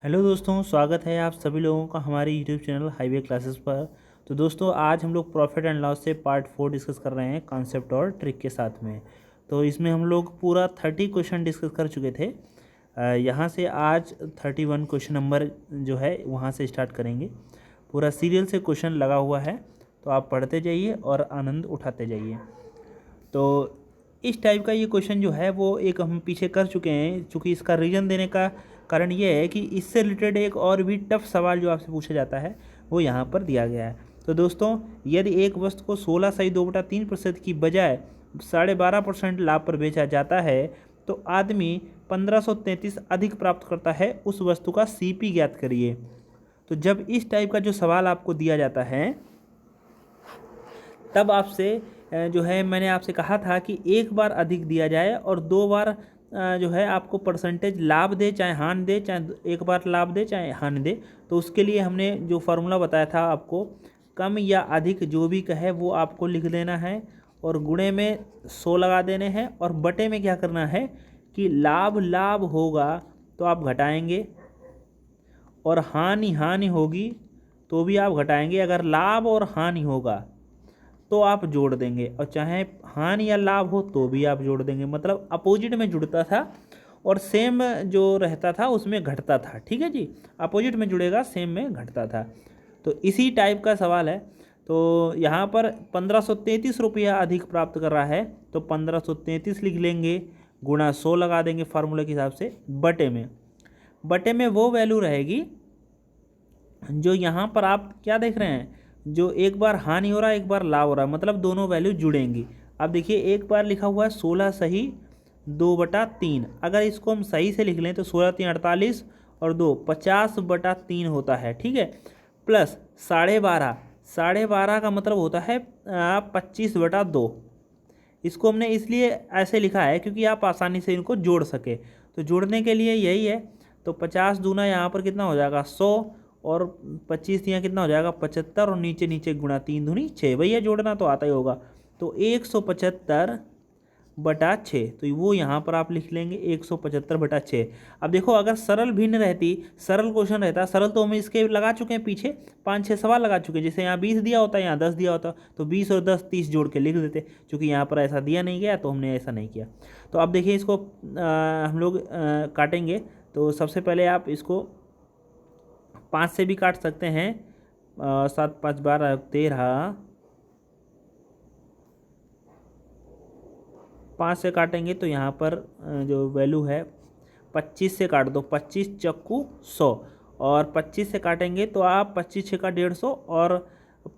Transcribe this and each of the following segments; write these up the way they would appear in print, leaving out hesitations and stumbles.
Hello दोस्तों, स्वागत है आप सभी लोगों का हमारे यूट्यूब चैनल हाईवे क्लासेस पर। तो दोस्तों, आज हम लोग प्रॉफिट एंड लॉस से पार्ट 4 डिस्कस कर रहे हैं कॉन्सेप्ट और ट्रिक के साथ में। तो इसमें हम लोग पूरा 30 क्वेश्चन डिस्कस कर चुके थे। यहाँ से आज 31 क्वेश्चन नंबर जो है वहाँ से स्टार्ट करेंगे। पूरा सीरियल से क्वेश्चन लगा हुआ है, तो आप पढ़ते जाइए और आनंद उठाते जाइए। तो इस टाइप का ये क्वेश्चन जो है वो एक हम पीछे कर चुके हैं। चूँकि इसका रीज़न देने का कारण ये है कि इससे रिलेटेड एक और भी टफ सवाल जो आपसे पूछा जाता है वो यहाँ पर दिया गया है। तो दोस्तों, यदि एक वस्तु को 16.2/3% की बजाय 12.5% लाभ पर बेचा जाता है तो आदमी 1533 अधिक प्राप्त करता है। उस वस्तु का सीपी ज्ञात करिए। तो जब इस टाइप का जो सवाल आपको दिया जाता है तब आपसे जो है मैंने आपसे कहा था कि एक बार अधिक दिया जाए और दो बार जो है आपको परसेंटेज लाभ दे चाहे हानि दे, चाहे एक बार लाभ दे चाहे हानि दे। तो उसके लिए हमने जो फार्मूला बताया था आपको, कम या अधिक जो भी कहे वो आपको लिख देना है और गुणे में 100 लगा देने हैं और बटे में क्या करना है कि लाभ लाभ होगा तो आप घटाएंगे और हानि हानि होगी तो भी आप घटाएंगे। अगर लाभ और हानि होगा तो आप जोड़ देंगे और चाहे हानि या लाभ हो तो भी आप जोड़ देंगे। मतलब अपोजिट में जुड़ता था और सेम जो रहता था उसमें घटता था। ठीक है जी, अपोजिट में जुड़ेगा सेम में घटता था। तो इसी टाइप का सवाल है। तो यहाँ पर 1533 रुपया अधिक प्राप्त कर रहा है तो 1533 लिख लेंगे, गुणा 100 लगा देंगे फार्मूले के हिसाब से, बटे में वो वैल्यू रहेगी जो यहाँ पर आप क्या देख रहे हैं, जो एक बार हानि हो रहा है एक बार लाभ हो रहा है, मतलब दोनों वैल्यू जुड़ेंगी। अब देखिए, एक बार लिखा हुआ है 16 सही 2/3। अगर इसको हम सही से लिख लें तो 16 3 48 और 2 50/3 होता है। ठीक है, प्लस 12.5 का मतलब होता है 25/2। इसको हमने इसलिए ऐसे लिखा है क्योंकि आप आसानी से इनको जोड़ सके। तो जोड़ने के लिए यही है। तो 50 दूना यहाँ पर कितना हो जाएगा 100 और 25 यहाँ कितना हो जाएगा 75 और नीचे नीचे गुणा 3 दूनी 6। भैया जोड़ना तो आता ही होगा। तो 175/6, तो वो यहाँ पर आप लिख लेंगे 175/6। अब देखो, अगर सरल भिन्न रहती, सरल क्वेश्चन रहता, सरल तो हम इसके लगा चुके हैं, पीछे 5-6 सवाल लगा चुके हैं। जैसे यहाँ 20 दिया होता, यहाँ 10 दिया होता तो 20 और 10 30 जोड़ के लिख देते। चूँकि यहाँ पर ऐसा दिया नहीं गया तो हमने ऐसा नहीं किया। तो अब देखिए, इसको हम लोग काटेंगे। तो सबसे पहले आप इसको 5 से भी काट सकते हैं। 7 5 12 13, 5 से काटेंगे तो यहाँ पर जो वैल्यू है 25 से काट दो, 25 चक्कू 100। और 25 से काटेंगे तो आप 25 6 का 150 और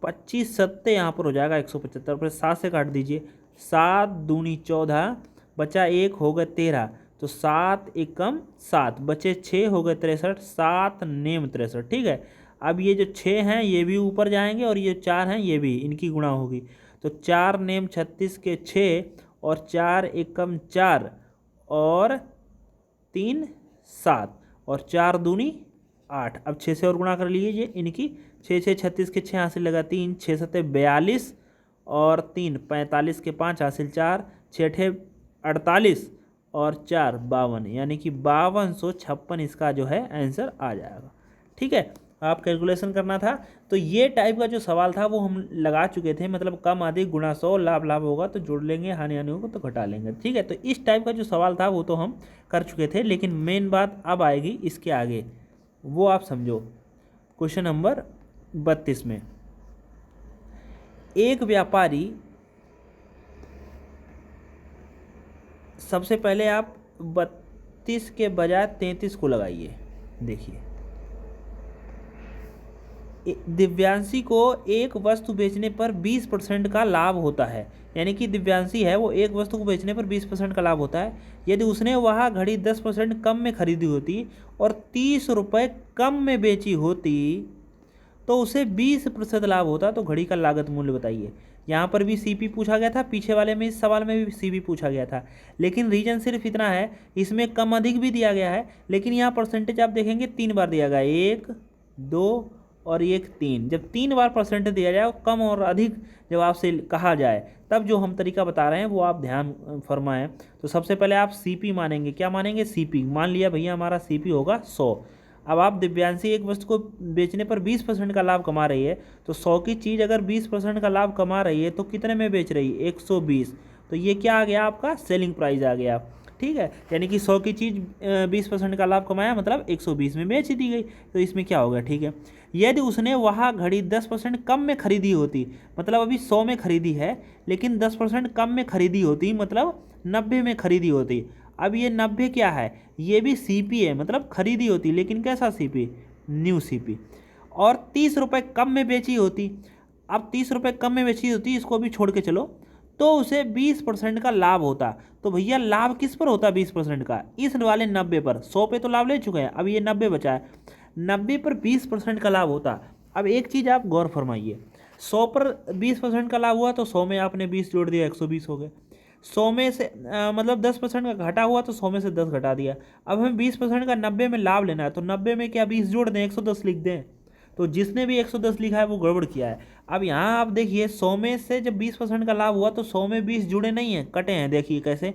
25 सत्ते यहाँ पर हो जाएगा 175। पर 7 से काट दीजिए, 7 दूनी 14, बचा 1 हो गए 13। तो 7 एकम 7, बचे 6 हो गए 63, 7 नेम 63। ठीक है, अब ये जो 6 हैं ये भी ऊपर जाएंगे और ये 4 हैं ये भी, इनकी गुणा होगी। तो 4 नेम 36 के 6 और 4 एकम 4 और 3 7 और 4 दूनी 8। अब 6 से और गुणा कर लीजिए इनकी, 6 6 36 के 6 हासिल लगा 3, 6 7 42 और 3 45 के 5 हासिल 4, 6 8 48 और 4 52, यानी कि 5256 इसका जो है आंसर आ जाएगा। ठीक है, आप कैलकुलेशन करना था। तो ये टाइप का जो सवाल था वो हम लगा चुके थे। मतलब कम अधिक गुणा 100, लाभ लाभ होगा तो जोड़ लेंगे, हानि हानि होगा तो घटा लेंगे। ठीक है, तो इस टाइप का जो सवाल था वो तो हम कर चुके थे। लेकिन मेन बात अब आएगी इसके आगे, वो आप समझो। क्वेश्चन नंबर 32 में एक व्यापारी, सबसे पहले आप 32 के बजाय 33 को लगाइए। देखिए, दिव्यांशी को एक वस्तु बेचने पर 20% का लाभ होता है। यानी कि दिव्यांशी है, वो एक वस्तु को बेचने पर 20% का लाभ होता है। यदि उसने वह घड़ी 10% कम में खरीदी होती और 30 रुपये कम में बेची होती तो उसे 20% लाभ होता। तो घड़ी का लागत मूल्य बताइए। यहाँ पर भी सीपी पूछा गया था, पीछे वाले में इस सवाल में भी सीपी पूछा गया था। लेकिन रीजन सिर्फ इतना है, इसमें कम अधिक भी दिया गया है, लेकिन यहाँ परसेंटेज आप देखेंगे 3 बार दिया गया, 1 2 और 1 3। जब 3 बार परसेंटेज दिया जाए, कम और अधिक जब आपसे कहा जाए, तब जो हम तरीका बता रहे हैं वो आप ध्यान फरमाएं। तो सबसे पहले आप सीपी मानेंगे। क्या मानेंगे? सीपी मान लिया भैया, हमारा सीपी होगा 100। अब आप दिव्यांशी एक वस्तु को बेचने पर 20% का लाभ कमा रही है, तो 100 की चीज़ अगर 20% का लाभ कमा रही है तो कितने में बेच रही है? 120। तो ये क्या आ गया आपका? सेलिंग प्राइस आ गया। ठीक है, यानी कि 100 की चीज़ 20% का लाभ कमाया, मतलब 120 में बेच दी गई। तो इसमें क्या होगा? ठीक है, यदि उसने वह घड़ी 10% कम में खरीदी होती, मतलब अभी 100 में खरीदी है लेकिन 10% कम में खरीदी होती, मतलब 90 में खरीदी होती। अब ये 90 क्या है? ये भी सीपी है, मतलब खरीदी होती, लेकिन कैसा सीपी? New CP. और 30 रुपये कम में बेची होती। अब 30 रुपये कम में बेची होती, इसको भी छोड़ के चलो, तो उसे 20% का लाभ होता। तो भैया लाभ किस पर होता? 20% का इस वाले 90 पर। 100 पे तो लाभ ले चुके हैं, अब ये 90 बचा है, 90 पर 20% का लाभ होता। अब एक चीज़ आप गौर फरमाइए, 100 पर 20% का लाभ हुआ तो 100 में आपने 20 जोड़ दिया, 120 हो गए। 100 में से मतलब 10% का घटा हुआ तो 100 में से 10 घटा दिया। अब हमें 20% का 90 में लाभ लेना है, तो 90 में क्या 20 जोड़ दें, 110 लिख दें? तो जिसने भी 110 लिखा है वो गड़बड़ किया है। अब यहाँ आप देखिए, 100 में से जब 20% का लाभ हुआ तो 100 में 20 जुड़े नहीं हैं, कटे हैं। देखिए कैसे,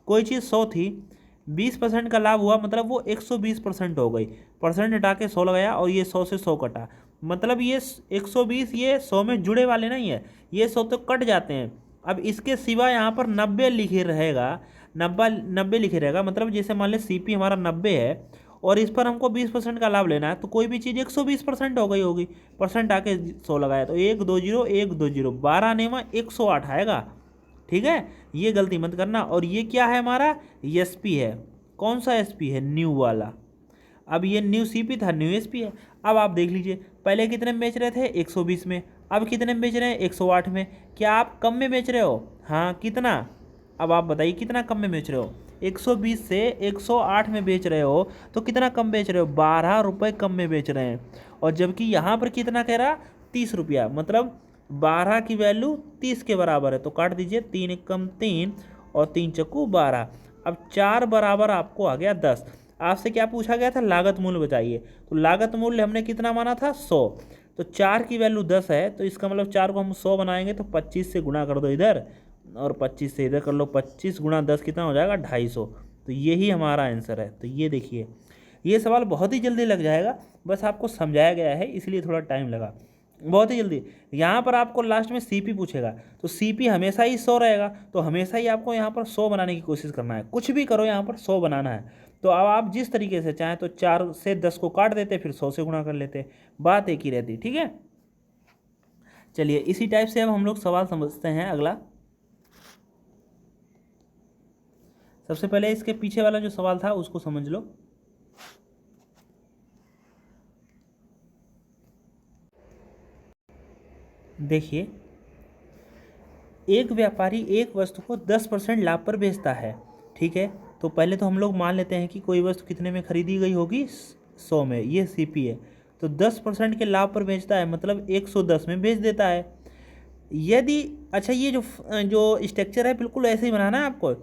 कोई चीज़ 100 थी, 20% का लाभ हुआ, मतलब वो 120% हो गई। परसेंट हटा के 100 लगाया और ये 100 से 100 कटा, मतलब ये 120 ये 100 में जुड़े वाले नहीं है, ये 100 तो कट जाते हैं। अब इसके सिवा यहाँ पर 90 लिखे रहेगा, 90 लिखे रहेगा, मतलब जैसे मान लें सीपी हमारा 90 है और इस पर हमको 20% का लाभ लेना है, तो कोई भी चीज़ 120% हो गई होगी। परसेंट आके 100 लगाया, तो 120 120 12 नेमा 108 आएगा। ठीक है, ये गलती मत करना। और ये क्या है हमारा? एसपी है। कौन सा एसपी है? न्यू वाला। अब ये न्यू सीपी था, न्यू एसपी है। अब आप देख लीजिए, पहले कितने में बेच रहे थे? 120 में। अब कितने में बेच रहे हैं? 108 में। क्या आप कम में बेच रहे हो? हाँ, कितना? अब आप बताइए कितना कम में बेच रहे हो? 120 से 108 में बेच रहे हो, तो कितना कम बेच रहे हो? 12 रुपये कम में बेच रहे हैं। और जबकि यहाँ पर कितना कह रहा? 30 रुपया, मतलब 12 की वैल्यू 30 के बराबर है। तो काट दीजिए, 3 एक कम 3 और 3 चक्कू 12। अब 4 बराबर आपको आ गया 10। आपसे क्या पूछा गया था? लागत मूल्य बताइए। तो लागत मूल्य हमने कितना माना था? 100। तो 4 की वैल्यू 10 है, तो इसका मतलब 4 को हम 100 बनाएंगे तो 25 से गुणा कर दो इधर और 25 से इधर कर लो। 25 गुणा 10 कितना हो जाएगा? 250। तो यही हमारा आंसर है। तो ये देखिए, ये सवाल बहुत ही जल्दी लग जाएगा, बस आपको समझाया गया है इसलिए थोड़ा टाइम लगा, बहुत ही जल्दी। यहाँ पर आपको लास्ट में सीपी पूछेगा, तो सीपी हमेशा ही 100 रहेगा, तो हमेशा ही आपको यहाँ पर 100 बनाने की कोशिश करना है। कुछ भी करो, यहाँ पर 100 बनाना है। तो अब आप जिस तरीके से चाहें तो 4 से 10 को काट देते, फिर 100 से गुणा कर लेते, बात एक ही रहती। ठीक है, चलिए इसी टाइप से अब हम लोग सवाल समझते हैं अगला। सबसे पहले इसके पीछे वाला जो सवाल था उसको समझ लो। देखिए, एक व्यापारी एक वस्तु को 10% लाभ पर बेचता है। ठीक है, तो पहले तो हम लोग मान लेते हैं कि कोई वस्तु कितने में खरीदी गई होगी? 100 में। ये सीपी है, तो 10% के लाभ पर बेचता है, मतलब 110 में बेच देता है। यदि अच्छा, ये जो जो स्ट्रक्चर है बिल्कुल ऐसे ही बनाना है आपको।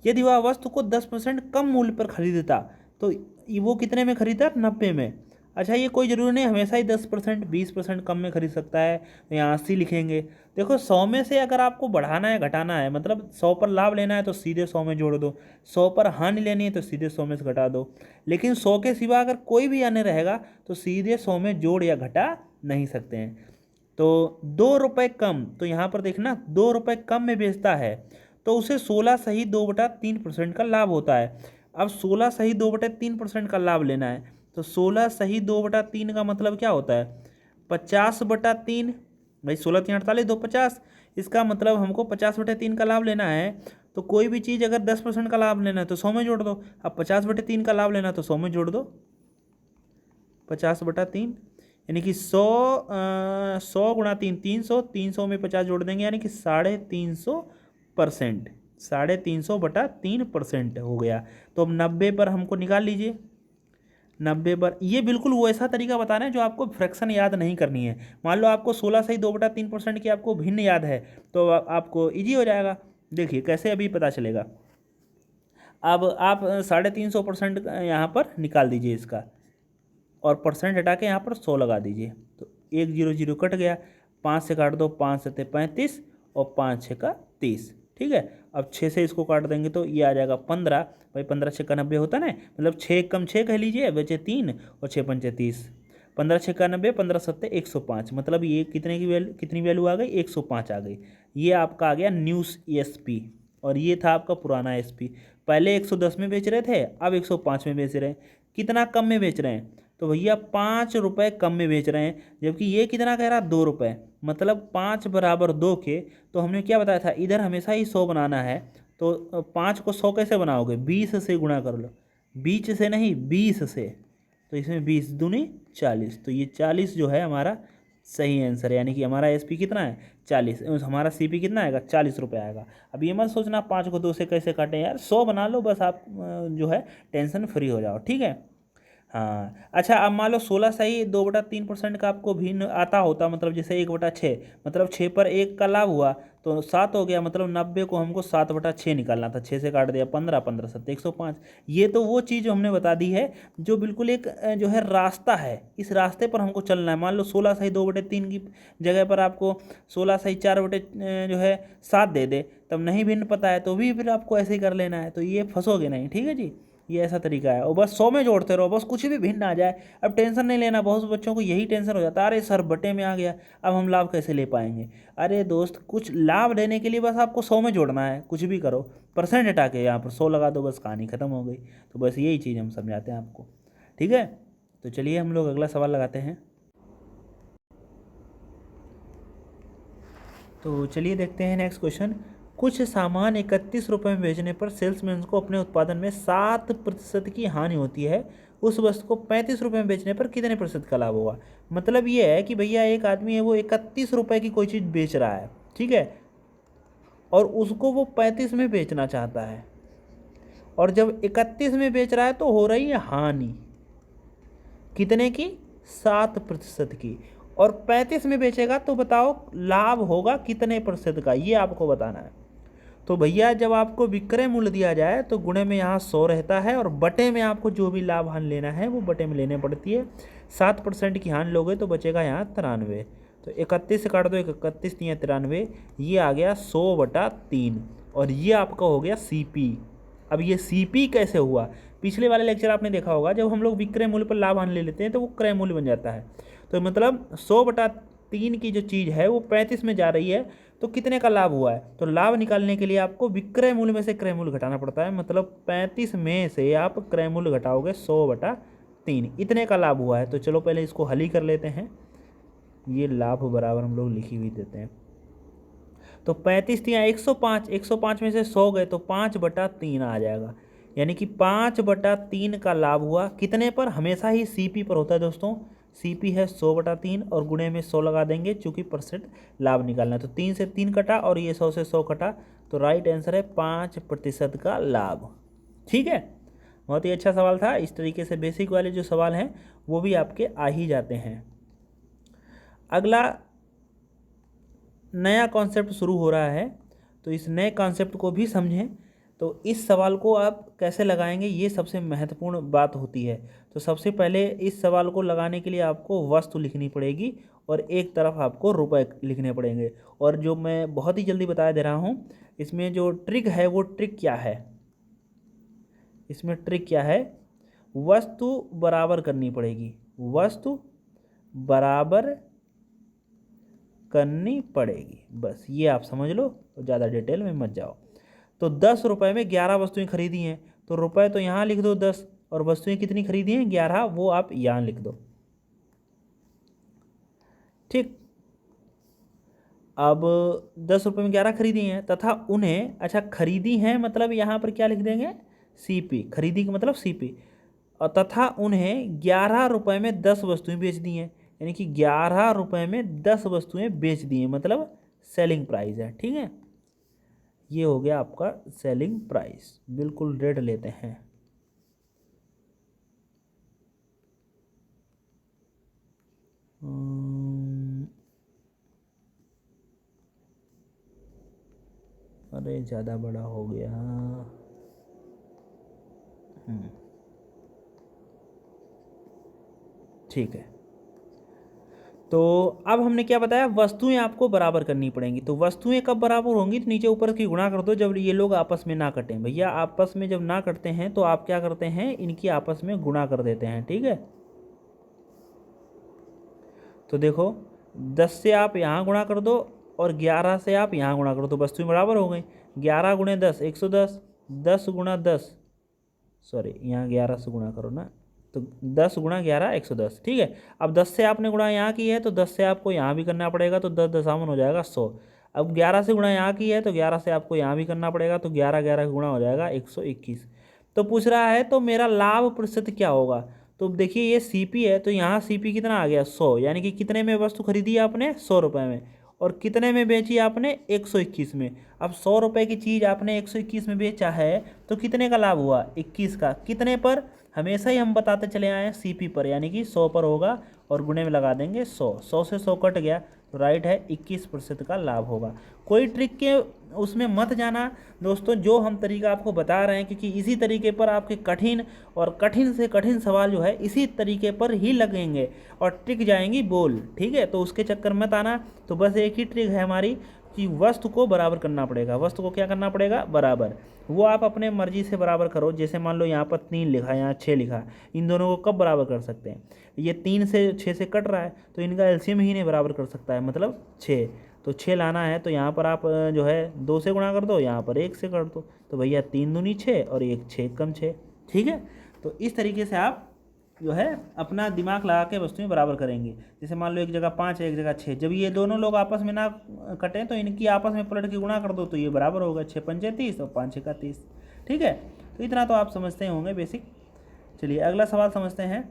यदि वह वस्तु को 10% कम मूल्य पर खरीदता, तो वो कितने में खरीदता? 90 में। अच्छा, ये कोई ज़रूरी नहीं हमेशा ही 10% 20% कम में खरीद सकता है, तो यहाँ 80 लिखेंगे। देखो, 100 में से अगर आपको बढ़ाना है घटाना है, मतलब 100 पर लाभ लेना है तो सीधे 100 में जोड़ दो, 100 पर हानि लेनी है तो सीधे 100 में से घटा दो। लेकिन 100 के सिवा अगर कोई भी आने रहेगा तो सीधे 100 में जोड़ या घटा नहीं सकते हैं। तो 2 रुपये कम, तो यहाँ पर देखना 2 रुपये कम में बेचता है, तो उसे 16 सही 2/3% का लाभ होता है। अब 16 सही 2/3% का लाभ लेना है, तो 16 सही 2/3 का मतलब क्या होता है? 50/3। भाई 16 3 48 2 50, इसका मतलब हमको 50/3 का लाभ लेना है। तो कोई भी चीज़ अगर 10% का लाभ लेना है तो 100 में जोड़ दो। अब 50/3 का लाभ लेना है तो 100 में जोड़ दो, 50/3, यानी कि 100 गुणा 3 300, 300 में 50 जोड़ देंगे, यानी कि 350%, 350/3% हो गया। तो अब 90 पर हमको निकाल लीजिए। 90 पर, ये बिल्कुल वो ऐसा तरीका बता रहे हैं जो आपको फ्रैक्शन याद नहीं करनी है। मान लो आपको 16 सही 2/3% की आपको भिन्न याद है, तो आपको ईजी हो जाएगा। देखिए कैसे अभी पता चलेगा। अब आप 350% यहाँ पर निकाल दीजिए इसका, और परसेंट हटा के यहाँ पर 100 लगा दीजिए, तो 1 0 0 कट गया। 5 से काट दो, 5 7 35 और 5 6 का 30। ठीक। ठीक है। अब 6 से इसको काट देंगे तो ये आ जाएगा 15। भाई 15 छक्का 90 होता ना, मतलब 6 कम 6 कह लीजिए, बचे 3 और 6 पंचे 30। 15 छक्का 90, 15 सत्ते 105, मतलब ये कितने की वैल्यू, कितनी वैल्यू आ गई, 105 आ गई। ये आपका आ गया न्यूज़ ESP, और ये था आपका पुराना SP। पहले 110 में बेच रहे थे, अब 105 में बेच रहे हैं। कितना कम में बेच रहे हैं, तो भैया 5 रुपये कम में बेच रहे हैं। जबकि ये कितना कह रहा, 2 रुपये, मतलब 5 बराबर 2 के। तो हमने क्या बताया था, इधर हमेशा ही 100 बनाना है। तो 5 को 100 कैसे बनाओगे, 20 से गुणा कर लो, 20 से नहीं 20 से। तो इसमें 20 दूनी 40, तो ये 40 जो है हमारा सही आंसर है। यानी कि हमारा SP कितना है, 40, हमारा CP कितना आएगा, 40 रुपये आएगा। अब ये मत सोचना 5 को 2 से कैसे काटें यार, 100 बना लो बस, आप जो है टेंशन फ्री हो जाओ, ठीक है। हाँ अच्छा, अब मान लो 16 सही 2/3% का आपको भिन्न आता होता, मतलब जैसे 1/6, मतलब 6 पर 1 का लाभ हुआ तो 7 हो गया, मतलब 90 को हमको 7/6 निकालना था। 6 से काट दिया 15, 15 सत्ते 105। ये तो वो चीज़ जो हमने बता दी है, जो बिल्कुल एक जो है रास्ता है, इस रास्ते पर हमको चलना है। मान लो 16 सही 2/3 की जगह पर आपको 16 सही 4 जो है 7 दे दे, तब नहीं भिन्न पता है तो भी फिर आपको ऐसे ही कर लेना है, तो ये फंसोगे नहीं, ठीक है जी। ये ऐसा तरीका है, और बस 100 में जोड़ते रहो, बस कुछ भी भिन्न आ जाए। अब टेंशन नहीं लेना, बहुत बच्चों को यही टेंशन हो जाता है, अरे सर बटे में आ गया, अब हम लाभ कैसे ले पाएंगे। अरे दोस्त, कुछ लाभ लेने के लिए बस आपको 100 में जोड़ना है, कुछ भी करो, परसेंट हटा के यहाँ पर 100 लगा दो, बस कहानी खत्म हो गई। तो बस यही चीज़ हम समझाते हैं आपको, ठीक है। तो चलिए हम लोग अगला सवाल लगाते हैं। तो चलिए देखते हैं नेक्स्ट क्वेश्चन। कुछ सामान 31 रुपये में बेचने पर सेल्समैन को अपने उत्पादन में 7% की हानि होती है। उस वस्तु को 35 रुपये में बेचने पर कितने प्रतिशत का लाभ होगा। मतलब ये है कि भैया एक आदमी है, वो 31 रुपये की कोई चीज़ बेच रहा है, ठीक है, और उसको वो 35 में बेचना चाहता है, और जब 31 में बेच रहा है तो हो रही है हानि कितने की, 7% की। और 35 में बेचेगा तो बताओ लाभ होगा कितने प्रतिशत का, ये आपको बताना है। तो भैया जब आपको विक्रय मूल्य दिया जाए तो गुणे में यहाँ 100 रहता है, और बटे में आपको जो भी लाभ हानि लेना है वो बटे में लेने पड़ती है। 7% की हानि लोगे तो बचेगा यहाँ 93। तो 31 से काट दो, 31 3 93, ये आ गया 100/3, और ये आपका हो गया CP। अब ये CP कैसे हुआ, पिछले वाले लेक्चर आपने देखा होगा, जब हम लोग विक्रय मूल्य पर लाभ हानि ले लेते हैं तो वो क्रय मूल्य बन जाता है। तो मतलब 100/3 की जो चीज़ है वो 35 में जा रही है, तो कितने का लाभ हुआ है। तो लाभ निकालने के लिए आपको विक्रय मूल्य में से क्रय मूल्य घटाना पड़ता है, मतलब 35 में से आप क्रय मूल्य घटाओगे 100/3, इतने का लाभ हुआ है। तो चलो पहले इसको हल ही कर लेते हैं। ये लाभ बराबर हम लोग लिखी हुई देते हैं। तो 35 या 105, 105 में से 100 गए तो 5/3 आ जाएगा, यानी कि 5/3 का लाभ हुआ कितने पर, हमेशा ही CP पर होता है दोस्तों। CP है 100/3, और गुणे में 100 लगा देंगे, चूंकि परसेंट लाभ निकालना है। तो 3 से 3 कटा और ये 100 से 100 कटा, तो राइट आंसर है 5% का लाभ, ठीक है। बहुत ही अच्छा सवाल था। इस तरीके से बेसिक वाले जो सवाल हैं वो भी आपके आ ही जाते हैं। अगला नया कॉन्सेप्ट शुरू हो रहा है, तो इस नए कॉन्सेप्ट को भी समझें। तो इस सवाल को आप कैसे लगाएंगे, ये सबसे महत्वपूर्ण बात होती है। तो सबसे पहले इस सवाल को लगाने के लिए आपको वस्तु लिखनी पड़ेगी, और एक तरफ आपको रुपए लिखने पड़ेंगे। और जो मैं बहुत ही जल्दी बता दे रहा हूँ, इसमें जो ट्रिक है वो ट्रिक क्या है, इसमें ट्रिक क्या है, वस्तु बराबर करनी पड़ेगी, वस्तु बराबर करनी पड़ेगी, बस ये आप समझ लो, तो ज़्यादा डिटेल में मत जाओ। तो 10 रुपये में 11 वस्तुएं खरीदी हैं, तो रुपए तो यहाँ लिख दो 10, और वस्तुएं कितनी खरीदी हैं 11, वो आप यहाँ लिख दो, ठीक। अब 10 रुपये में 11 खरीदी हैं, तथा उन्हें, अच्छा खरीदी हैं मतलब यहाँ पर क्या लिख देंगे, CP, खरीदी का मतलब CP, और तथा उन्हें 11 रुपये में 10 वस्तुएं बेच दी हैं, यानी कि 11 रुपये में 10 वस्तुएं बेच दी हैं, मतलब सेलिंग प्राइस है, ठीक है। ये हो गया आपका सेलिंग प्राइस, बिल्कुल रेट लेते हैं। अरे ज़्यादा बड़ा हो गया, ठीक है। तो अब हमने क्या बताया, वस्तुएं आपको बराबर करनी पड़ेंगी। तो वस्तुएं कब बराबर होंगी, तो नीचे ऊपर की गुणा कर दो जब ये लोग आपस में ना कटें। भैया आपस में जब ना कटते हैं तो आप क्या करते हैं, इनकी आपस में गुणा कर देते हैं, ठीक है। तो देखो 10 से आप यहाँ गुणा कर दो और 11 से आप यहाँ गुणा कर दो, तो वस्तुएं बराबर हो गई। 11 गुणे 10 110, 10 गुणा 10, सॉरी यहाँ 11 से गुणा करो ना, तो 10 गुणा 11 110, ठीक है। अब 10 से आपने गुणा यहाँ की है तो 10 से आपको यहाँ भी करना पड़ेगा, तो 10 दशावन हो जाएगा 100। अब 11 से गुणा यहाँ की है तो 11 से आपको यहाँ भी करना पड़ेगा, तो 11 11 गुणा हो जाएगा 121। तो पूछ रहा है तो मेरा लाभ प्रतिशत क्या होगा। तो देखिए ये सीपी है, तो यहाँ सीपी कितना आ गया 100, यानी कि कितने में वस्तु खरीदी आपने 100 रुपये में, और कितने में बेची आपने 121 में। अब 100 रुपये की चीज़ आपने 121 में बेचा है तो कितने का लाभ हुआ 21 का। कितने पर, हमेशा ही हम बताते चले आए हैं सीपी पर, यानी कि 100 पर होगा और गुणे में लगा देंगे 100, 100 से 100 कट गया तो राइट है 21% का लाभ होगा। कोई ट्रिक के उसमें मत जाना दोस्तों, जो हम तरीका आपको बता रहे हैं, क्योंकि इसी तरीके पर आपके कठिन और कठिन से कठिन सवाल जो है इसी तरीके पर ही लगेंगे और ट्रिक जाएंगी बोल, ठीक है। तो उसके चक्कर मत आना। तो बस एक ही ट्रिक है हमारी कि वस्तु को बराबर करना पड़ेगा। वस्तु को क्या करना पड़ेगा, बराबर। वो आप अपने मर्जी से बराबर करो। जैसे मान लो यहाँ पर 3 लिखा, यहाँ 6 लिखा, इन दोनों को कब बराबर कर सकते हैं, ये 3 से 6 से कट रहा है तो इनका एलसीएम ही नहीं बराबर कर सकता है, मतलब 6। तो 6 लाना है तो यहाँ पर आप जो है 2 से गुणा कर दो, यहाँ पर 1 से कर दो, तो भैया 3 दूनी 6 और 1 6 कम 6, ठीक है। तो इस तरीके से आप जो है अपना दिमाग लगा के वस्तुएं बराबर करेंगे। जैसे मान लो एक जगह 5 है एक जगह 6, जब ये दोनों लोग आपस में ना कटें तो इनकी आपस में पलट के गुणा कर दो, तो ये बराबर होगा 6 पंचे 30 और 5 6 30, ठीक है। तो इतना तो आप समझते होंगे बेसिक। चलिए अगला सवाल समझते हैं।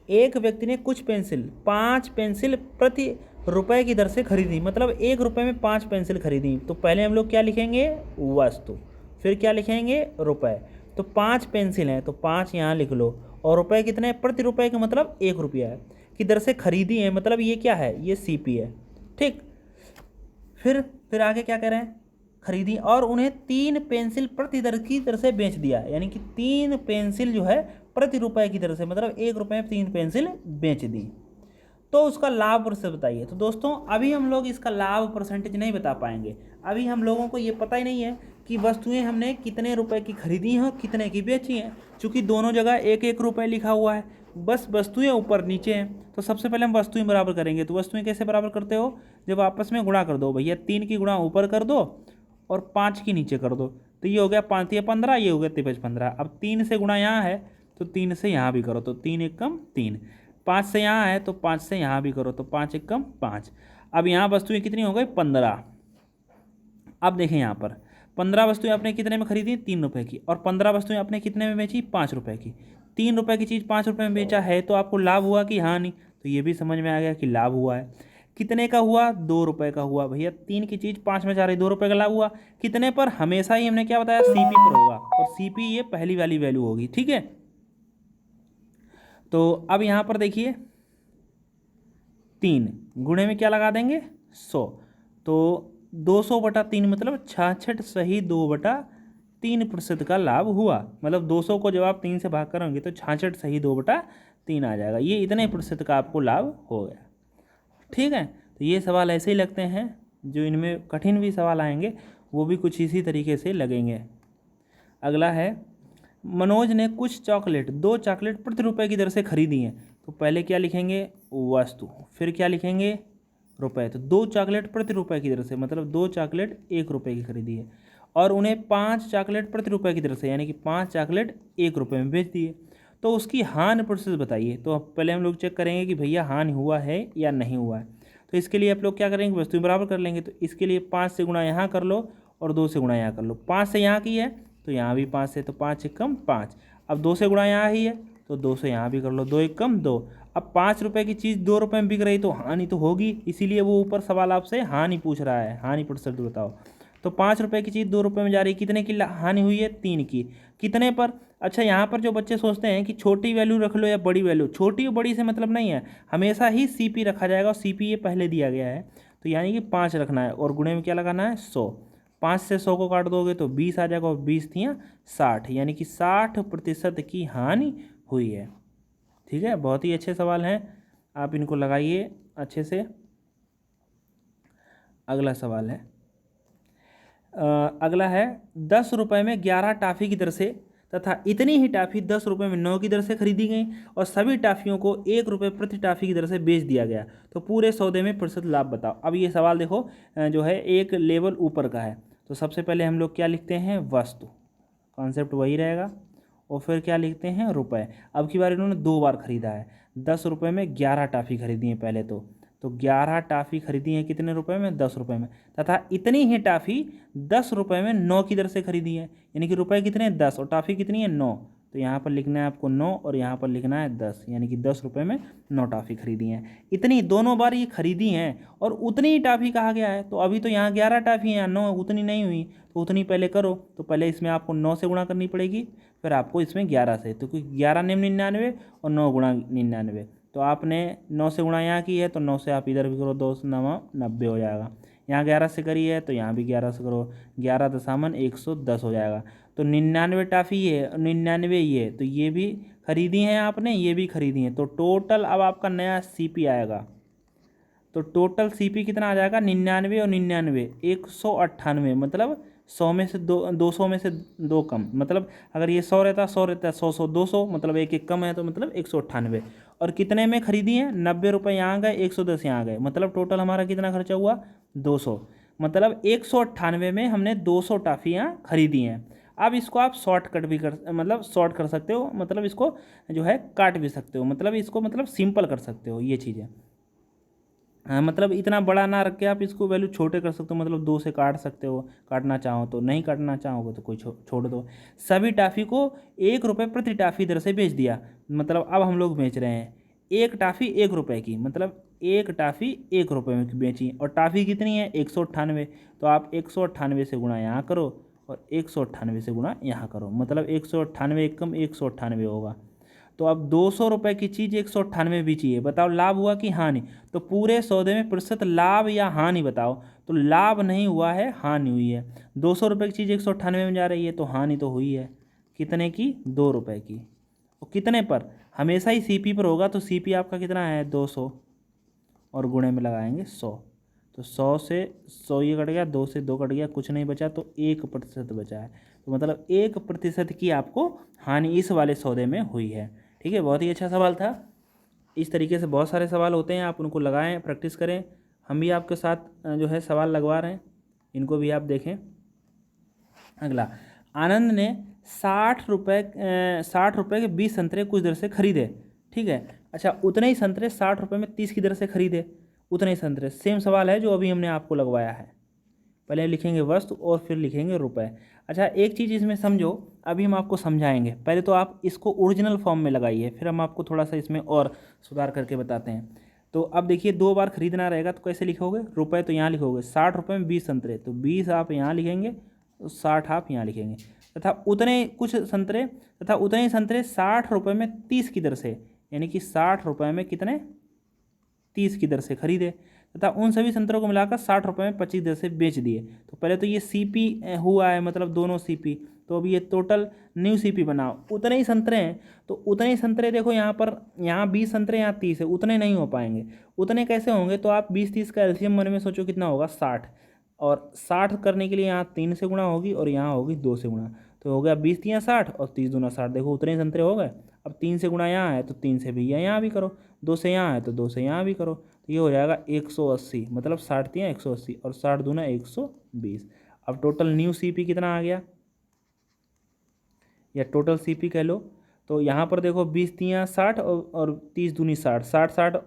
एक व्यक्ति ने कुछ पेंसिल 5 पेंसिल प्रति रुपए की दर से खरीदी, मतलब 1 रुपये में 5 पेंसिल खरीदी। तो पहले हम लोग क्या लिखेंगे, वस्तु, फिर क्या लिखेंगे, रुपए। तो 5 पेंसिल हैं तो 5 यहाँ लिख लो, और रुपए कितने, प्रति रुपए का मतलब 1 रुपया है की दर से खरीदी है, मतलब ये क्या है, ये सीपी है, ठीक। फिर आगे क्या कह रहे हैं, खरीदी और उन्हें 3 पेंसिल प्रति दर की दर से बेच दिया, यानी कि 3 पेंसिल जो है प्रति रुपए की दर से, मतलब 1 रुपये में 3 पेंसिल बेच दी। तो उसका लाभ प्रतिशत बताइए। तो दोस्तों अभी हम लोग इसका लाभ परसेंटेज नहीं बता पाएंगे। अभी हम लोगों को ये पता ही नहीं है कि वस्तुएं हमने कितने रुपए की खरीदी हैं और कितने की बेची हैं, क्योंकि दोनों जगह 1 1 रुपये लिखा हुआ है, बस वस्तुएं ऊपर नीचे हैं। तो सबसे पहले हम वस्तुएं बराबर करेंगे। तो वस्तुएं कैसे बराबर करते हो, जब आपस में गुणा कर दो भैया, 3 की गुणा ऊपर कर दो और 5 की नीचे कर दो, तो ये हो गया 5 या 15, ये हो गया 23 15। अब 3 से गुणा यहाँ है तो 3 से यहाँ भी करो, तो 3 1 कम 3, 5 से यहाँ है तो 5 से यहाँ भी करो, तो 5 1 कम 5। अब यहाँ वस्तुएं कितनी हो गई, 15। अब देखें यहाँ पर 15 वस्तुएं आपने कितने में खरीदी, 3 रुपये की, और 15 वस्तुएं आपने कितने में बेची, 5 रुपये की। 3 रुपये की चीज़ 5 रुपये में बेचा है तो आपको लाभ हुआ कि हानि, तो ये भी समझ में आ गया कि लाभ हुआ है। कितने का हुआ, 2 रुपये का हुआ। भैया 3 की चीज़ 5 में जा रही, 2 रुपये का लाभ हुआ। कितने पर, हमेशा ही हमने क्या बताया, सीपी पर होगा, और सीपी ये पहली वाली वैल्यू होगी, ठीक है। तो अब यहाँ पर देखिए 3 गुणे में क्या लगा देंगे 100, तो 200/3 मतलब 66 सही 2/3% का लाभ हुआ। मतलब 200 को जब आप 3 से भाग करोगे तो 66 सही 2/3 आ जाएगा। ये इतने प्रतिशत का आपको लाभ हो गया, ठीक है। तो ये सवाल ऐसे ही लगते हैं, जो इनमें कठिन भी सवाल आएंगे वो भी कुछ इसी तरीके से लगेंगे। अगला है, मनोज ने कुछ चॉकलेट 2 चॉकलेट प्रति रुपये की दर से खरीदी हैं। तो पहले क्या लिखेंगे, वस्तु, फिर क्या लिखेंगे, रुपए। तो 2 चॉकलेट प्रति रुपये की दर से, मतलब 2 चॉकलेट 1 रुपये की खरीदी है, और उन्हें 5 चॉकलेट प्रति रुपये की दर से, यानी कि 5 चॉकलेट 1 रुपये में बेच दिए। तो उसकी हानि प्रतिशत बताइए। तो पहले हम लोग चेक करेंगे कि भैया हानि हुआ है या नहीं हुआ है। तो इसके लिए आप लोग क्या करेंगे, वस्तुएं बराबर कर लेंगे। तो इसके लिए 5 से गुणा यहाँ कर लो और 2 से गुणा यहाँ कर लो। 5 से यहाँ की है तो यहाँ भी 5 से, तो 5 1 कम 5। अब 2 से गुणा यहाँ ही है तो 2 से यहाँ भी कर लो, 2 1 कम 2। अब 5 रुपये की चीज़ 2 रुपये में बिक रही तो हानि तो होगी, इसीलिए वो ऊपर सवाल आपसे हानि पूछ रहा है, हानि प्रतिशत बताओ। तो 5 रुपये की चीज़ 2 रुपये में जा रही, कितने की हानि हुई है, 3 की। कितने पर, अच्छा यहाँ पर जो बच्चे सोचते हैं कि छोटी वैल्यू रख लो या बड़ी वैल्यू, छोटी और बड़ी से मतलब नहीं है, हमेशा ही सीपी रखा जाएगा, और सीपी ये पहले दिया गया है, तो यानी कि 5 रखना है, और गुणे में क्या लगाना है 100। 5 से 100 को काट दोगे तो 20 आ जाएगा, और 20 थी 60, यानी कि 60% की हानि हुई है। ठीक है, बहुत ही अच्छे सवाल हैं, आप इनको लगाइए अच्छे से। अगला सवाल है, अगला है 10 रुपये में 11 टाफ़ी की दर से तथा इतनी ही टाफ़ी 10 रुपये में 9 की दर से खरीदी गई और सभी टाफ़ियों को 1 रुपये प्रति टाफ़ी की दर से बेच दिया गया, तो पूरे सौदे में प्रतिशत लाभ बताओ। अब ये सवाल देखो जो है एक लेवल ऊपर का है, तो सबसे पहले हम लोग क्या लिखते हैं, वस्तु, कॉन्सेप्ट वही रहेगा, और फिर क्या लिखते हैं, रुपए। अब की बार इन्होंने 2 बार खरीदा है, 10 रुपये में 11 टाफ़ी खरीदी है पहले तो 11 टाफ़ी खरीदी है कितने रुपए में, 10 रुपये में, तथा इतनी ही टाफ़ी 10 रुपये में 9 की दर से खरीदी है, यानी कि रुपए कितने हैं 10 और टाफ़ी कितनी है 9, तो यहाँ पर लिखना है आपको 9 और यहाँ पर लिखना है 10, यानी कि 10 रुपये में 9 टाफ़ी खरीदी हैं। इतनी दोनों बार ये खरीदी हैं और उतनी ही टाफ़ी कहा गया है, तो अभी तो यहाँ 11 टाफ़ी हैं, 9 उतनी नहीं हुई, तो उतनी पहले करो, तो पहले इसमें आपको 9 से गुणा करनी पड़ेगी, फिर आपको इसमें 11 से, तो क्योंकि 11 निम्न 99 और 9 गुणा 99, तो आपने 9 से गुणा यहाँ की है, तो 9 से आप इधर भी करो, 2 9 90 हो जाएगा। यहाँ 11 से करी है तो यहाँ भी 11 से करो, 11 दशामन 110 हो जाएगा। तो 99 टाफ़ी ये 99 ये, तो ये भी खरीदी हैं आपने, ये भी खरीदी हैं, तो टोटल अब आपका नया सीपी आएगा, तो टोटल सीपी कितना आ जाएगा, 99 और 99 198, मतलब 100 में से 200 में से 2 कम, मतलब अगर ये 100 रहता 100 रहता 100 200, मतलब एक एक कम है, तो मतलब 198। और कितने में खरीदी है, 90 रुपये यहाँ गए, 110 यहाँ गए, मतलब टोटल हमारा कितना खर्चा हुआ, 200, मतलब 198 में हमने 200 टाफ़ियाँ खरीदी हैं। अब इसको आप शॉर्टकट भी मतलब शॉर्ट कर सकते हो, मतलब इसको जो है काट भी सकते हो, मतलब इसको मतलब सिंपल कर सकते हो, ये चीज़ है। हाँ, मतलब इतना बड़ा ना रख के आप इसको वैल्यू छोटे कर सकते हो, मतलब 2 से काट सकते हो, काटना चाहो तो, नहीं काटना चाहोगे तो कोई छोड़ दो। सभी टाफ़ी को 1 रुपये प्रति टाफ़ी दर से बेच दिया, मतलब अब हम लोग बेच रहे हैं एक टाफ़ी 1 रुपये की, मतलब एक टाफ़ी 1 रुपये में बेची, और टाफ़ी कितनी है 198, तो आप 198 से गुणा यहाँ करो और 198 से गुणा यहाँ करो, मतलब 198 कम 198 होगा। तो अब 200 रुपये की चीज़ 198 बेची है, बताओ लाभ हुआ कि हानि, तो पूरे सौदे में प्रतिशत लाभ या हानि बताओ, तो लाभ नहीं हुआ है, हानि हुई है। 200 रुपये की चीज़ 198 में जा रही है, तो हानि तो हुई है, कितने की, 2 रुपये की, और कितने पर, हमेशा ही सीपी पर होगा, तो सीपी आपका कितना है 200, और गुणे में लगाएंगे 100, तो 100 से 100 ये कट गया, 2 से 2 कट गया, कुछ नहीं बचा, तो 1% बचा है, तो मतलब 1% की आपको हानि इस वाले सौदे में हुई है। ठीक है, बहुत ही अच्छा सवाल था। इस तरीके से बहुत सारे सवाल होते हैं, आप उनको लगाएं, प्रैक्टिस करें, हम भी आपके साथ जो है सवाल लगवा रहे हैं, इनको भी आप देखें। अगला, आनंद ने 60 रुपये के 20 संतरे कुछ दर से खरीदे, ठीक है, अच्छा उतने ही संतरे 60 रुपये में 30 की दर से खरीदे, उतने ही संतरे, सेम सवाल है जो अभी हमने आपको लगवाया है। पहले लिखेंगे वस्तु और फिर लिखेंगे रुपए। अच्छा एक चीज़ इसमें समझो, अभी हम आपको समझाएंगे, पहले तो आप इसको ओरिजिनल फॉर्म में लगाइए, फिर हम आपको थोड़ा सा इसमें और सुधार करके बताते हैं। तो अब देखिए 2 बार खरीदना रहेगा, तो कैसे लिखोगे, रुपए तो यहाँ लिखोगे, 60 रुपये में 20 संतरे, तो 20 आप यहाँ लिखेंगे, तो 60 आप यहाँ लिखेंगे, तथा उतने कुछ संतरे, तथा उतने ही संतरे 60 रुपये में 30 की दर से, यानी कि 60 रुपये में कितने, 30 की दर से खरीदे, तथा उन सभी संतरों को मिलाकर 60 रुपये में 25 दर से बेच दिए। तो पहले तो ये सीपी हुआ है, मतलब दोनों सीपी, तो अभी ये टोटल न्यू सीपी बनाओ, उतने ही संतरे हैं, तो उतने ही संतरे देखो यहाँ पर, यहाँ 20 संतरे, यहाँ 30 है, उतने नहीं हो पाएंगे, उतने कैसे होंगे, तो आप 20-30 का एलसीएम मन में सोचो कितना होगा 60, और 60 करने के लिए यहाँ 3 से गुणा होगी और यहाँ होगी 2 से गुणा, तो हो गया 20 3 60 और 30 दूना 60, देखो उतने ही संतरे हो गए। अब 3 से गुणा यहाँ है तो 3 से भैया यहाँ भी करो, 2 से यहाँ है तो 2 से यहाँ भी करो, तो ये हो जाएगा 180, मतलब 60 3 180 और 60 दूना 120। अब टोटल न्यू सीपी कितना आ गया, या टोटल सीपी कह लो, तो यहाँ पर देखो 20 3 60 और 30 दूनी 60, 60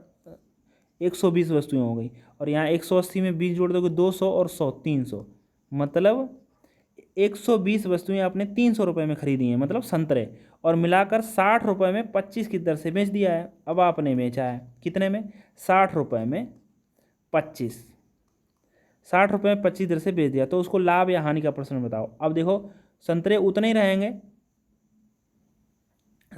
120 वस्तुएं हो गई, और यहाँ 180 में 20 जोड़ दोगे 200 और 100 300, मतलब 120 वस्तुएं आपने 300 रुपये में खरीदी हैं, मतलब संतरे, और मिलाकर 60 रुपये में 25 की दर से बेच दिया है। अब आपने बेचा है कितने में, 60 रुपये में 25, 60 रुपये में 25 दर से बेच दिया, तो उसको लाभ या हानि का प्रश्न बताओ। अब देखो संतरे उतने ही रहेंगे,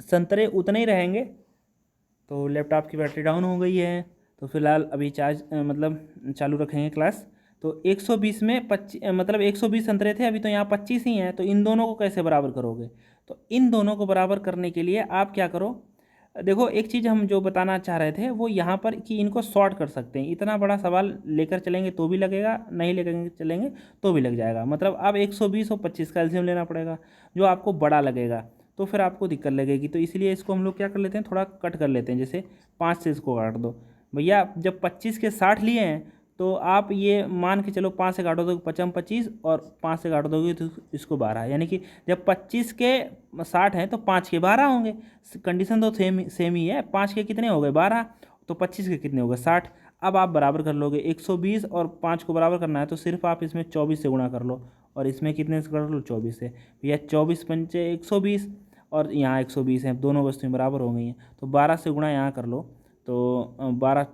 संतरे उतने ही रहेंगे, तो लैपटॉप की बैटरी डाउन हो गई है, तो फिलहाल अभी चार्ज मतलब चालू रखेंगे क्लास। तो 120 में 25, मतलब 120 संतरे थे, अभी तो यहाँ 25 ही हैं, तो इन दोनों को कैसे बराबर करोगे, तो इन दोनों को बराबर करने के लिए आप क्या करो, देखो एक चीज़ हम जो बताना चाह रहे थे वो यहाँ पर कि इनको शॉर्ट कर सकते हैं। इतना बड़ा सवाल लेकर चलेंगे तो भी लगेगा, नहीं लेकर चलेंगे तो भी लग जाएगा। मतलब अब 120 और 25 का एलसीएम लेना पड़ेगा, जो आपको बड़ा लगेगा तो फिर आपको दिक्कत लगेगी। तो इसलिए इसको हम लोग क्या कर लेते हैं, थोड़ा कट कर लेते हैं। जैसे 5 से इसको काट दो भैया। जब 25 के 60 लिए हैं तो आप ये मान के चलो 5 से काटो तो 55 25 और 5 से काट दोगे तो इसको 12, यानी कि जब 25 के 60 हैं तो 5 के 12 होंगे। कंडीशन तो सेम ही है। 5 के कितने हो गए 12, तो 25 के कितने हो गए 60। अब आप बराबर कर लोगे 120 और 5 को बराबर करना है तो सिर्फ आप इसमें 24 से गुणा कर लो और इसमें कितने से कर लो 24 से। भैया 24 पंचे 120 और यहाँ 120 है, दोनों वस्तुएं बराबर हो गई हैं तो 12 से गुणा यहाँ कर लो तो 12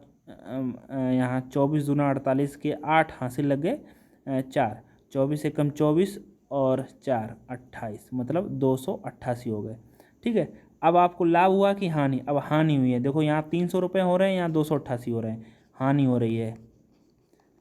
यहाँ 24 दूना 48 के 8 हासिल लग गए 4, 24 एकम 24 और 4 28, मतलब 288 हो गए। ठीक है, अब आपको लाभ हुआ कि हानि? अब हानि हुई है। देखो यहाँ 300 रुपये हो रहे हैं, यहाँ 288 हो रहे हैं, हानि हो रही है।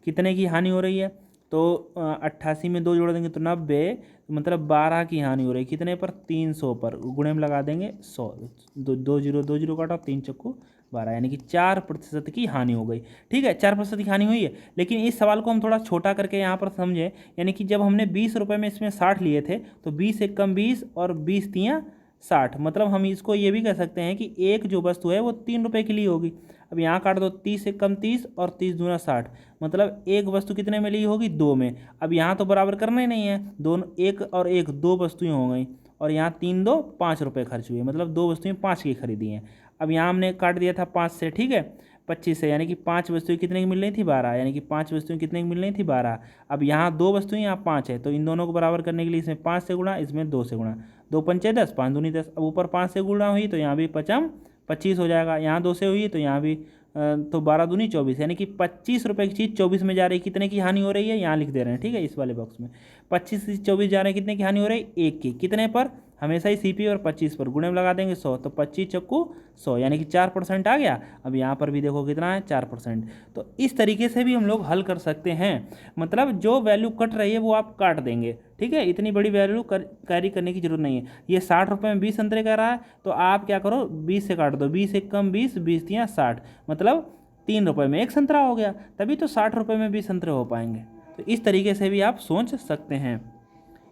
कितने की हानि हो रही है? तो 88 में 2 जोड़ देंगे तो 90, मतलब 12 की हानि हो रही है। कितने पर? 300 पर। गुणे में लगा देंगे 100, 2 जीरो काटा, 3 चक्कू 12, यानी कि 4% की हानि हो गई। ठीक है, 4% की हानि हुई है। लेकिन इस सवाल को हम थोड़ा छोटा करके यहाँ पर समझें, यानी कि जब हमने 20 रुपये में इसमें 60 लिए थे तो 20 एकम 20 और 20 तियाँ 60, मतलब हम इसको ये भी कह सकते हैं कि एक जो वस्तु है वो 3 रुपये की ली होगी। अब यहाँ काट दो 30 एकम 30 और 30 दूना 60, मतलब एक वस्तु कितने में ली होगी? 2 में। अब यहाँ तो बराबर करना ही नहीं है, दोनों एक और एक 2 वस्तुएं हो गई और यहाँ 3 2 5 रुपये खर्च हुए, मतलब 2 वस्तुएं 5 की खरीदी हैं। अब यहाँ हमने काट दिया था 5 से, ठीक है, 25 से, यानी कि 5 वस्तुएं कितने की मिल रही थी? 12, यानी कि 5 वस्तुएं कितने की मिल रही थी? 12। अब यहाँ 2 वस्तुएं, यहाँ 5 है, तो इन दोनों को बराबर करने के लिए इसमें 5 से गुणा, इसमें 2 से गुणा, 2 पंचे 10, 5 दूनी 10। अब ऊपर 5 से गुणा हुई तो यहाँ भी 5 25 हो जाएगा, यहाँ 2 से हुई तो यहाँ भी तो 12 दूनी 24, यानी कि 25 रुपये की चीज़ 24 में जा रही है। कितने की हानि हो रही है? यहाँ लिख दे रहे हैं, ठीक है, इस वाले बॉक्स में 25 से 24 जा रहे हैं, कितने की हानि हो रही है? 1 की। कितने पर? हमेशा ही सीपी और 25 पर। गुणे में लगा देंगे 100, तो 25 चक्कू 100, यानी कि 4% आ गया। अब यहाँ पर भी देखो कितना है, 4%। तो इस तरीके से भी हम लोग हल कर सकते हैं, मतलब जो वैल्यू कट रही है वो आप काट देंगे। ठीक है, इतनी बड़ी वैल्यू कैरी करने की जरूरत नहीं है। ये 60 रुपये में 20 संतरे का रहा है तो आप क्या करो, 20 से काट दो, 20 एकम 20, 20 तियाँ 60, मतलब 3 रुपये में 1 संतरा हो गया। तभी तो 60 रुपये में 20 संतरे हो पाएंगे। तो इस तरीके से भी आप सोच सकते हैं।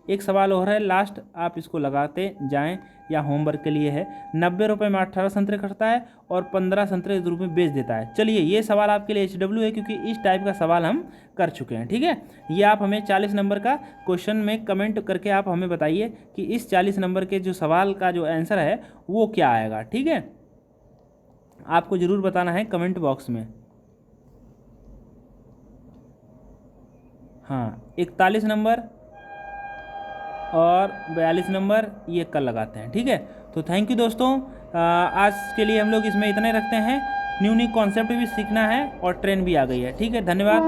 एक सवाल और है लास्ट, आप इसको लगाते जाएं या होमवर्क के लिए है। 90 रुपये में 18 संतरे खरीदता है और 15 संतरे इस रूप में बेच देता है। चलिए ये सवाल आपके लिए HW है, क्योंकि इस टाइप का सवाल हम कर चुके हैं। ठीक है, ये आप हमें 40 नंबर का क्वेश्चन में कमेंट करके आप हमें बताइए कि इस 40 नंबर के जो सवाल का जो आंसर है वो क्या आएगा। ठीक है, आपको ज़रूर बताना है कमेंट बॉक्स में। हाँ, 41 नंबर और 42 नंबर ये कल लगाते हैं। ठीक है, तो थैंक यू दोस्तों, आज के लिए हम लोग इसमें इतने रखते हैं। न्यू कॉन्सेप्ट भी सीखना है और ट्रेन भी आ गई है। ठीक है, धन्यवाद।